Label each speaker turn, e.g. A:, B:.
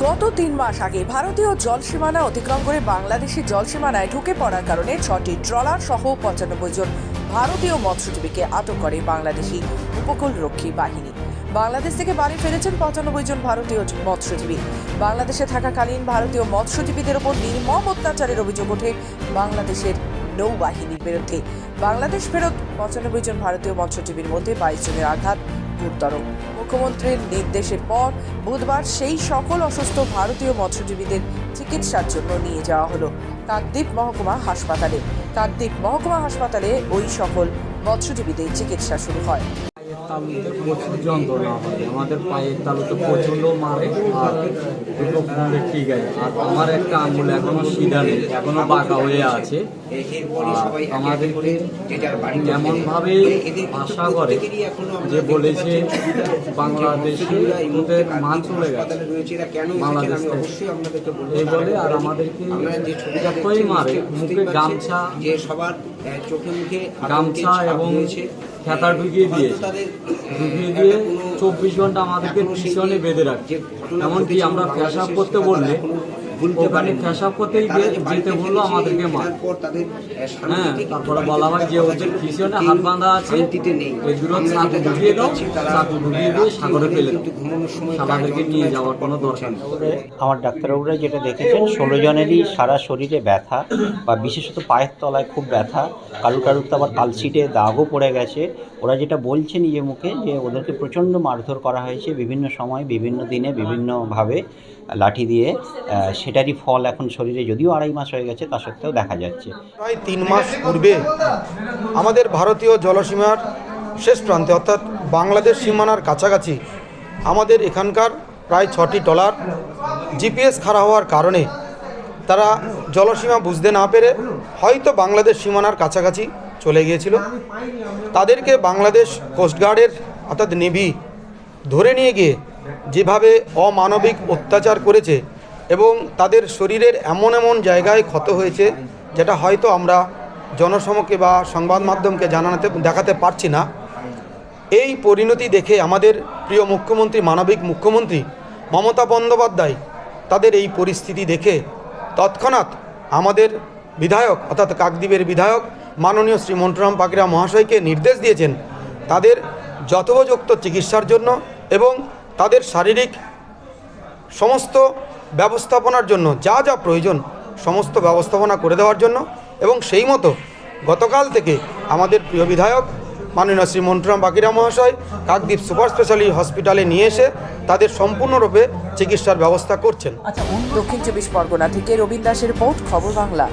A: গত 3 মাস আগে ভারতীয় জল সীমানা অতিক্রম করে বাংলাদেশি জল সীমানায় ঢুকে পড়ার কারণে 6টি ট্রলার সহ 95 জন ভারতীয় মৎস্যজীবীকে আটক করে বাংলাদেশি উপকূলরক্ষী বাহিনী। বাংলাদেশ থেকে বাড়ি ফিরেছেন 95 জন ভারতীয় মৎস্যজীবী। বাংলাদেশে থাকাকালীন ভারতীয় মৎস্যজীবীদের ওপর নির্মম অত্যাচারের অভিযোগ ওঠে বাংলাদেশের নৌবাহিনীর বিরুদ্ধে। বাংলাদেশ ফেরত 95 জন ভারতীয় মৎস্যজীবীর মধ্যে 22 জনের আঘাত গুরুতর। মুখ্যমন্ত্রীর নির্দেশের পর বুধবার সেই সকল অসুস্থ ভারতীয় মৎস্যজীবীদের চিকিৎসার জন্য নিয়ে যাওয়া হলো কাকদ্বীপ মহকুমা হাসপাতালে। ওই সকল মৎস্যজীবীদের চিকিৎসা শুরু হয়।
B: তালুতে প্রচুর যন্ত্রণা হয়, আমাদের পায়ের তালুতে প্রচন্ড মারে আর দুটো ফুলে ঠিক আছে। আর আমার একটা আঙুল এখনো সিধা নেই, এখনো বাঁকা হয়ে আছে। আমাদেরকে এমনভাবে ভাষা করে যে বলেছে বাংলাদেশে ওদের মান চলে গেছে বাংলাদেশ এই বলে। আর আমাদেরকে এতই মারে, মুখে গামছা এবং খেতা ঢুকিয়ে দিয়ে 24 ঘন্টা আমাদেরকে পিছনে বেঁধে রাখছে। এমনকি আমরা পেশাব করতে বললে ওখানে পেশাব করতেই যেতে বললো আমাদেরকে মার। তারপরে বলা হয় যে ওদের পিছনে হাত বাঁধা আছে, এগুলো চাকু ঢুকিয়ে দাও, চাকু ঢুকিয়ে দিয়ে সাগরে ফেলে দাও, আমাদেরকে নিয়ে যাওয়ার কোনো দরকার নেই।
C: আমার ডাক্তারবাবুরা যেটা দেখেছেন 16 জনেরই সারা শরীরে ব্যথা বা বিশেষত পায়ের তলায় খুব ব্যথা, কারুর তো আবার কালশিটে দাগও পড়ে গেছে। ওরা যেটা বলছে নিজের মুখে যে ওদেরকে প্রচণ্ড মারধর করা হয়েছে বিভিন্ন সময়, বিভিন্ন দিনে, বিভিন্নভাবে লাঠি দিয়ে। সেটারই ফল এখন শরীরে যদিও 2.5 মাস হয়ে গেছে তা সত্ত্বেও দেখা যাচ্ছে।
D: প্রায় 3 মাস পূর্বে আমাদের ভারতীয় জলসীমার শেষ প্রান্তে অর্থাৎ বাংলাদেশ সীমানার কাছাকাছি আমাদের এখানকার প্রায় 6টি ট্রলার জিপিএস খারাপ হওয়ার কারণে তারা জলসীমা বুঝতে না পেরে হয়তো বাংলাদেশ সীমানার কাছাকাছি চলে গিয়েছিল। তাদেরকে বাংলাদেশ কোস্টগার্ডের অর্থাৎ নেভি ধরে নিয়ে গিয়ে যেভাবে অমানবিক অত্যাচার করেছে এবং তাদের শরীরের এমন জায়গায় ক্ষত হয়েছে যেটা হয়তো আমরা জনসমক্ষে বা সংবাদ মাধ্যমকে দেখাতে পারছি না। এই পরিণতি দেখে আমাদের প্রিয় মুখ্যমন্ত্রী, মানবিক মুখ্যমন্ত্রী মমতা বন্দ্যোপাধ্যায় তাদের এই পরিস্থিতি দেখে তৎক্ষণাৎ আমাদের বিধায়ক অর্থাৎ কাকদ্বীপের বিধায়ক মাননীয় শ্রী মন্টুরাম পাকড়া মহাশয়কে নির্দেশ দিয়েছেন তাদের যথোপযুক্ত চিকিৎসার জন্য এবং তাদের শারীরিক সমস্ত ব্যবস্থাপনার জন্য যা প্রয়োজন সমস্ত ব্যবস্থাপনা করে দেওয়ার জন্য। এবং সেই মতো গতকাল থেকে আমাদের প্রিয় বিধায়ক মাননীয় শ্রী মন্টুরাম পাকড়া মহাশয় কাকদ্বীপ সুপার স্পেশালিটি হসপিটালে নিয়ে এসে তাদের সম্পূর্ণরূপে চিকিৎসার ব্যবস্থা করছেন।
A: দক্ষিণ 24 পরগনা থেকে রবীন দাসের রিপোর্ট, খবর বাংলা।